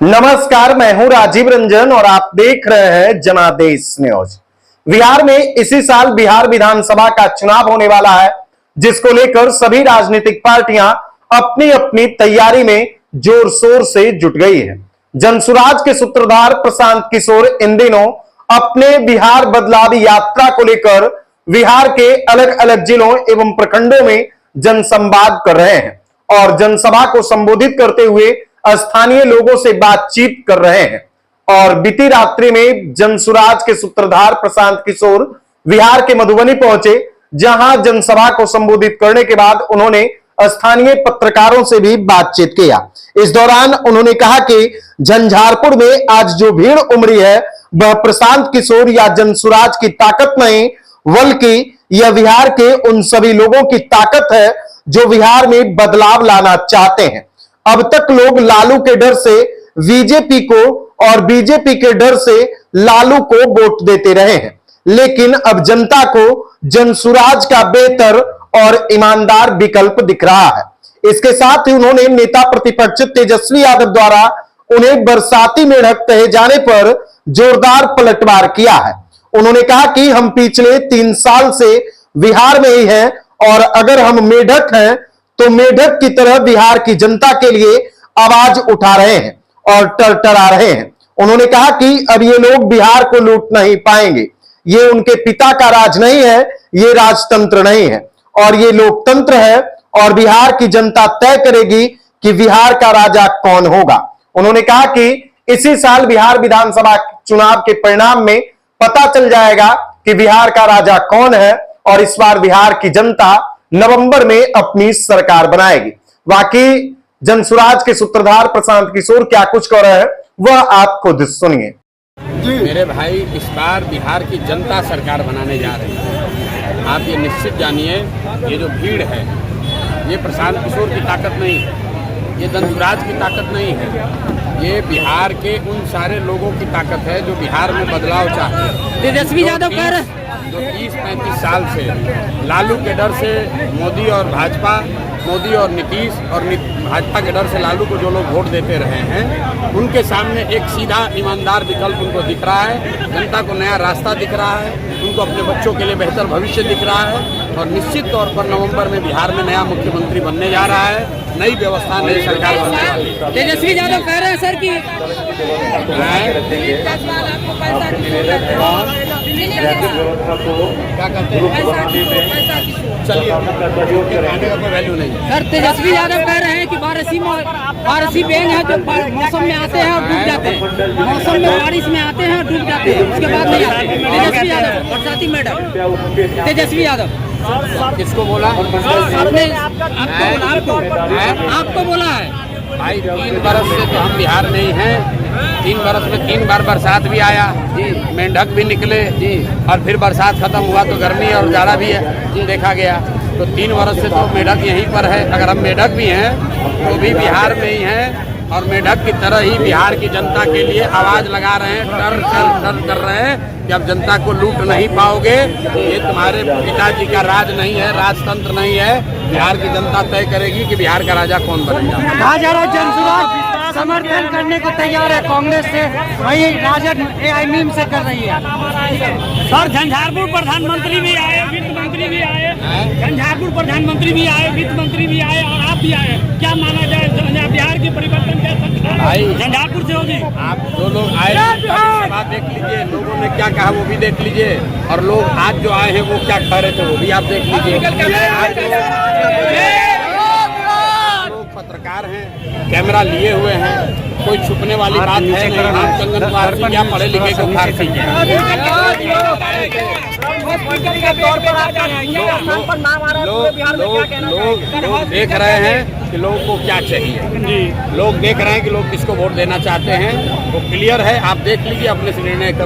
नमस्कार, मैं हूं राजीव रंजन और आप देख रहे हैं जनादेश न्यूज। बिहार में इसी साल बिहार विधानसभा का चुनाव होने वाला है, जिसको लेकर सभी राजनीतिक पार्टियां अपनी अपनी तैयारी में जोर शोर से जुट गई है। जनसुराज के सूत्रधार प्रशांत किशोर इन दिनों अपने बिहार बदलावी यात्रा को लेकर बिहार के अलग अलग जिलों एवं प्रखंडों में जनसंवाद कर रहे हैं और जनसभा को संबोधित करते हुए स्थानीय लोगों से बातचीत कर रहे हैं। और बीती रात्रि में जनसुराज के सूत्रधार प्रशांत किशोर बिहार के मधुबनी पहुंचे, जहां जनसभा को संबोधित करने के बाद उन्होंने स्थानीय पत्रकारों से भी बातचीत किया। इस दौरान उन्होंने कहा कि झंझारपुर में आज जो भीड़ उमड़ी है वह प्रशांत किशोर या जनसुराज की ताकत नहीं, बल्कि यह बिहार के उन सभी लोगों की ताकत है जो बिहार में बदलाव लाना चाहते हैं। अब तक लोग लालू के डर से बीजेपी को और बीजेपी के डर से लालू को वोट देते रहे हैं, लेकिन अब जनता को जनसुराज का बेहतर और ईमानदार विकल्प दिख रहा है। इसके साथ ही उन्होंने नेता प्रतिपक्ष तेजस्वी यादव द्वारा उन्हें बरसाती मेढक कहे जाने पर जोरदार पलटवार किया है। उन्होंने कहा कि हम पिछले 3 साल से बिहार में ही हैं और अगर हम मेढक हैं तो मेढक की तरह बिहार की जनता के लिए आवाज उठा रहे हैं और टरटरा रहे हैं। उन्होंने कहा कि अब ये लोग बिहार को लूट नहीं पाएंगे। ये उनके पिता का राज नहीं है, ये राजतंत्र नहीं है और ये लोकतंत्र है और बिहार की जनता तय करेगी कि बिहार का राजा कौन होगा। उन्होंने कहा कि इसी साल बिहार विधानसभा चुनाव के परिणाम में पता चल जाएगा कि बिहार का राजा कौन है और इस बार बिहार की जनता नवंबर में अपनी सरकार बनाएगी। बाकी जनसुराज के सूत्रधार प्रशांत किशोर क्या कुछ कह रहे हैं वह आप खुद सुनिए। मेरे भाई, इस बार बिहार की जनता सरकार बनाने जा रही है। आप ये निश्चित जानिए, ये जो भीड़ है ये प्रशांत किशोर की ताकत नहीं है, ये जनसुराज की ताकत नहीं है, ये बिहार के उन सारे लोगों की ताकत है जो बिहार में बदलाव चाहते हैं। तेजस्वी यादव कह रहे जो 30-35 साल से लालू के डर से मोदी और भाजपा, मोदी और नीतीश और भाजपा के डर से लालू को जो लोग वोट देते रहे हैं, उनके सामने एक सीधा ईमानदार विकल्प उनको दिख रहा है। जनता को नया रास्ता दिख रहा है, उनको अपने बच्चों के लिए बेहतर भविष्य दिख रहा है और निश्चित तौर पर नवंबर में बिहार में नया मुख्यमंत्री बनने जा रहा है, नई व्यवस्था, नई सरकार बनने वाली है। तेजस्वी यादव कह रहे हैं सर कि क्या कहते हैं, चलिए कहने का कोई वैल्यू नहीं है। सर तेजस्वी यादव कह रहे हैं कि बारिशी बेंग है जो मौसम में आते हैं और डूब जाते हैं, मौसम में बारिश में आते हैं और डूब जाते हैं, उसके बाद नहीं आते। तेजस्वी यादव बरसाती मैडम, तेजस्वी यादव किसको बोला? आपने आपको बोला है भाई। 3 बरस से तो हम बिहार में ही हैं। 3 बरस में 3 बार बरसात भी आया, मेंढक भी निकले और फिर बरसात खत्म हुआ तो गर्मी और जाड़ा भी देखा गया। तो 3 बरस से तो मेढक यहीं पर है। अगर हम मेढक भी हैं तो भी बिहार में ही हैं और मेढक की तरह ही बिहार की जनता के लिए आवाज लगा रहे हैं, डर कर रहे हैं कि अब जनता को लूट नहीं पाओगे। ये तुम्हारे पिताजी का राज नहीं है, राजतंत्र नहीं है। बिहार की जनता तय करेगी कि बिहार का राजा कौन बनेगा। कहा जा रहा है जनसुराज समर्थन करने को तैयार है कांग्रेस से, वही राजद एआईएमआईएम से कर रही है। सर झंझारपुर प्रधानमंत्री भी आए, वित्त मंत्री भी आए, झंझारपुर प्रधानमंत्री भी आए, वित्त मंत्री भी आए और आप भी आए। क्या माना जाए बिहार के परिवर्तन क्या भाई? झंझारपुर से होगी। आप जो लोग आए बात देख लीजिए, लोगों ने क्या कहा वो भी देख लीजिए और लोग आज जो आए हैं वो क्या कह रहे थे वो भी आप देख लीजिए। लोग पत्रकार हैं, कैमरा लिए हुए हैं, कोई छुपने वाली बात है नहीं। हम चंदन फारसी क्या पढ़े लिखे को फारसी लोग देख रहे हैं कि लोगों को क्या चाहिए। लोग देख रहे हैं कि लोग किसको वोट देना चाहते हैं, वो क्लियर है। आप देख लीजिए, अपने से निर्णय कर।